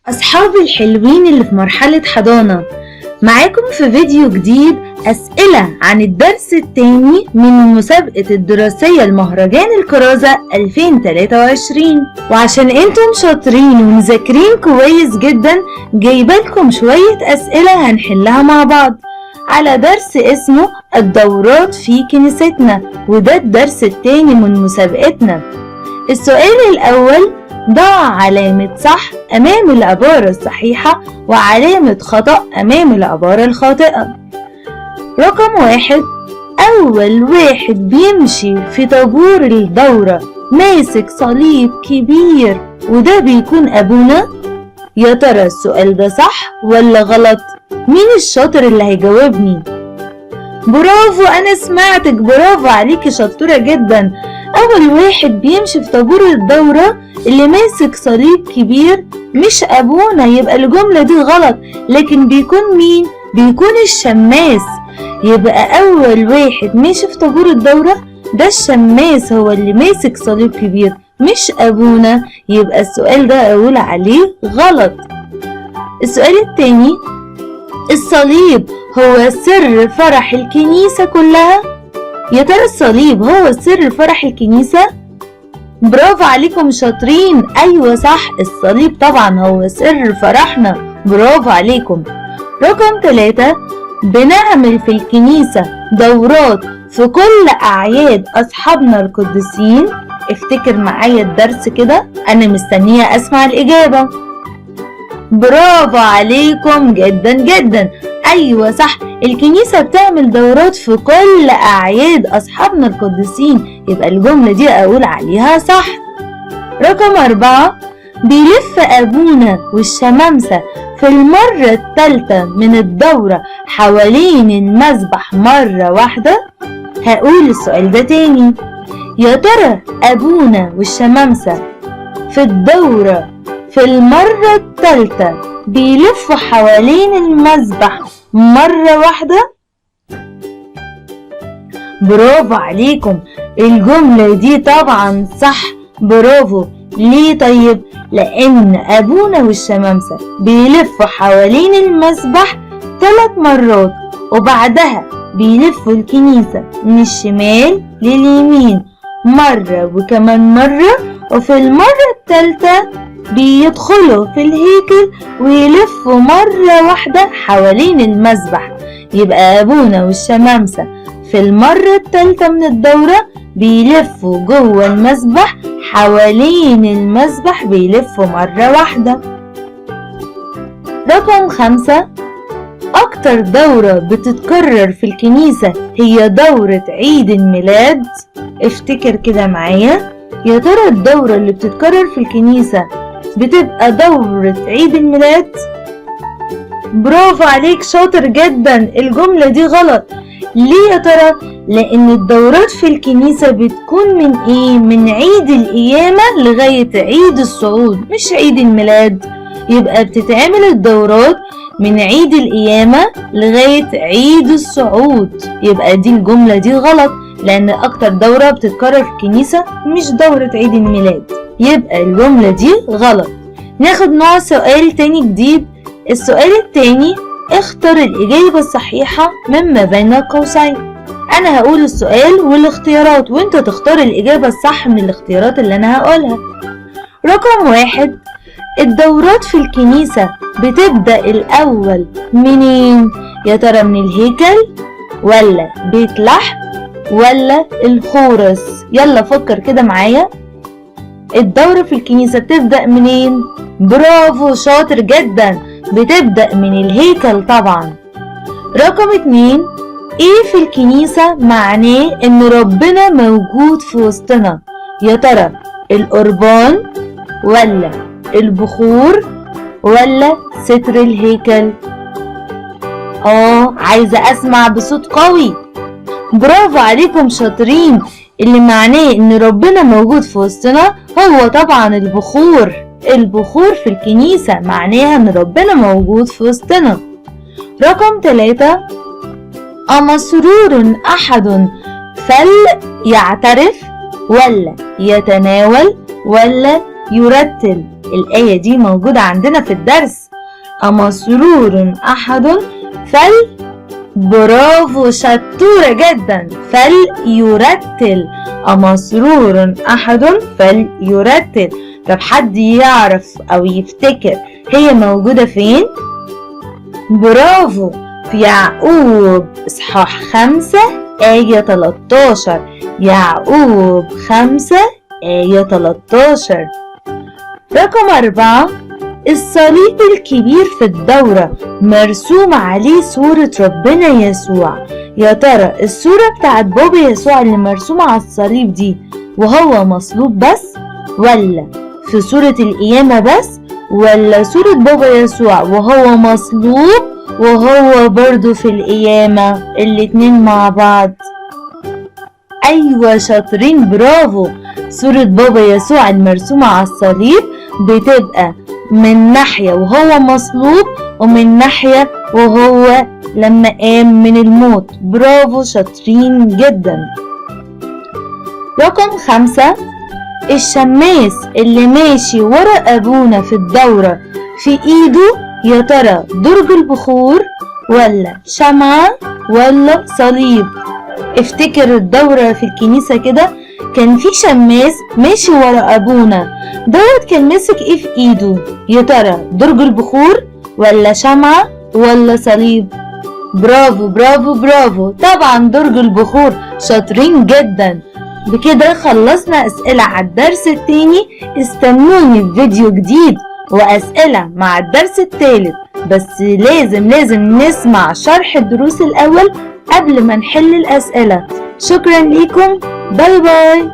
أصحابي الحلوين اللي في مرحلة حضانة، معاكم في فيديو جديد أسئلة عن الدرس التاني من مسابقة الدراسية المهرجان الكرازة 2023. وعشان انتم شاطرين ومذاكرين كويس جدا جايبالكم شوية أسئلة هنحلها مع بعض على درس اسمه الدورات في كنيستنا، وده الدرس التاني من مسابقتنا. السؤال الأول: ضع علامة صح أمام العبارة الصحيحة وعلامة خطأ أمام العبارة الخاطئة. رقم 1: أول واحد بيمشي في طابور الدورة ماسك صليب كبير وده بيكون أبونا. يا ترى السؤال ده صح ولا غلط؟ مين الشاطر اللي هيجاوبني؟ برافو، أنا سمعتك، برافو عليكي، شطورة جدا. أول واحد بيمشي في طابور الدورة اللي ماسك صليب كبير مش أبونا، يبقى الجملة دي غلط. لكن بيكون مين؟ بيكون الشماس. يبقى أول واحد ماشي في طابور الدورة ده الشماس، هو اللي ماسك صليب كبير مش أبونا، يبقى السؤال ده أقول عليه غلط. السؤال التاني: الصليب هو سر فرح الكنيسة كلها؟ يا ترى الصليب هو سر فرح الكنيسة؟ برافو عليكم، شاطرين، أيوة صح، الصليب طبعا هو سر فرحنا، برافو عليكم. رقم 3: بنعمل في الكنيسة دورات في كل أعياد أصحابنا القديسين. افتكر معايا الدرس كده، أنا مستنية أسمع الإجابة. برافو عليكم جدا جدا، أيوة صح، الكنيسة بتعمل دورات في كل أعياد أصحابنا القديسين، يبقى الجملة دي أقول عليها صح. رقم 4: بيلف أبونا والشمامسة في المرة الثالثة من الدورة حوالين المذبح مرة واحدة. هقول السؤال ده تاني: يا ترى أبونا والشمامسة في الدورة في المرة الثالثة بيلفوا حوالين المذبح مرة واحدة؟ برافو عليكم، الجملة دي طبعا صح، برافو. ليه طيب؟ لأن أبونا والشمامسة بيلفوا حوالين المذبح 3 مرات، وبعدها بيلفوا الكنيسة من الشمال لليمين مرة وكمان مرة، وفي المرة الثالثة بيدخلوا في الهيكل ويلفوا مرة واحدة حوالين المذبح. يبقى أبونا والشمامسة في المرة الثالثة من الدورة بيلفوا جوه المذبح حوالين المذبح، بيلفوا مرة واحدة. رقم 5: أكتر دورة بتتكرر في الكنيسة هي دورة عيد الميلاد. افتكر كده معايا، يا ترى الدورة اللي بتتكرر في الكنيسة بتبقى دورة عيد الميلاد؟ برافو عليك، شاطر جدا، الجملة دي غلط. ليه يا ترى؟ لأن الدورات في الكنيسة بتكون من إيه؟ من عيد القيامة لغاية عيد الصعود، مش عيد الميلاد. يبقى بتتعمل الدورات من عيد القيامة لغاية عيد الصعود، يبقى دي الجملة دي غلط، لأن أكتر دورة بتتكرر في الكنيسة مش دورة عيد الميلاد، يبقى الجملة دي غلط. ناخد نوع سؤال تاني جديد. السؤال التاني: اختر الإجابة الصحيحة مما بين قوسين. أنا هقول السؤال والاختيارات وانت تختار الإجابة الصح من الاختيارات اللي أنا هقولها. رقم 1: الدورات في الكنيسة بتبدأ الأول منين؟ يا ترى من الهيكل ولا بيت لحم ولا الخورس؟ يلا فكر كده معايا، الدورة في الكنيسة بتبدأ منين؟ برافو، شاطر جدا، بتبدأ من الهيكل طبعا. رقم 2: ايه في الكنيسة معناه ان ربنا موجود في وسطنا؟ يا ترى القربان ولا البخور ولا ستر الهيكل؟ عايزة اسمع بصوت قوي. برافو عليكم، شاطرين، اللي معناه ان ربنا موجود في وسطنا هو طبعا البخور. البخور في الكنيسة معناها ان ربنا موجود في وسطنا. رقم 3: أمسرور أحد فليعترف ولا يتناول ولا يرتل؟ الآية دي موجودة عندنا في الدرس. أمسرور أحد برافو، شطورة جدا. فليرتل. أمسرور أحد فليرتل. طب حد يعرف أو يفتكر هي موجودة فين؟ برافو، في يعقوب إصحاح 5 آية 13. يعقوب 5 آية 13. رقم 4، الصليب الكبير في الدورة مرسوم عليه صورة ربنا يسوع. يا ترى الصورة بتاعت بابا يسوع اللي مرسومة على الصليب دي وهو مصلوب بس، ولا في صورة القيامة بس، ولا صورة بابا يسوع وهو مصلوب وهو برضو في القيامة، الاتنين مع بعض؟ أيوة شاطرين، برافو. صورة بابا يسوع المرسومة على الصليب بتبقى من ناحية وهو مصلوب ومن ناحية وهو لما قام من الموت. برافو، شاطرين جدا. رقم 5، الشماس اللي ماشي ورا أبونا في الدورة في إيده يا ترى درج البخور ولا شمعة ولا صليب؟ افتكر الدورة في الكنيسة كده كان في شماس ماشي ورا أبونا كان ماسك ايه في ايده؟ يا ترى درج البخور ولا شمعة ولا صليب؟ برافو برافو برافو، طبعا درج البخور. شاطرين جدا. بكده خلصنا أسئلة على الدرس التاني. استنوني في فيديو جديد وأسئلة مع الدرس التالت، بس لازم نسمع شرح الدروس الأول قبل ما نحل الأسئلة. شكرا ليكم، باي باي.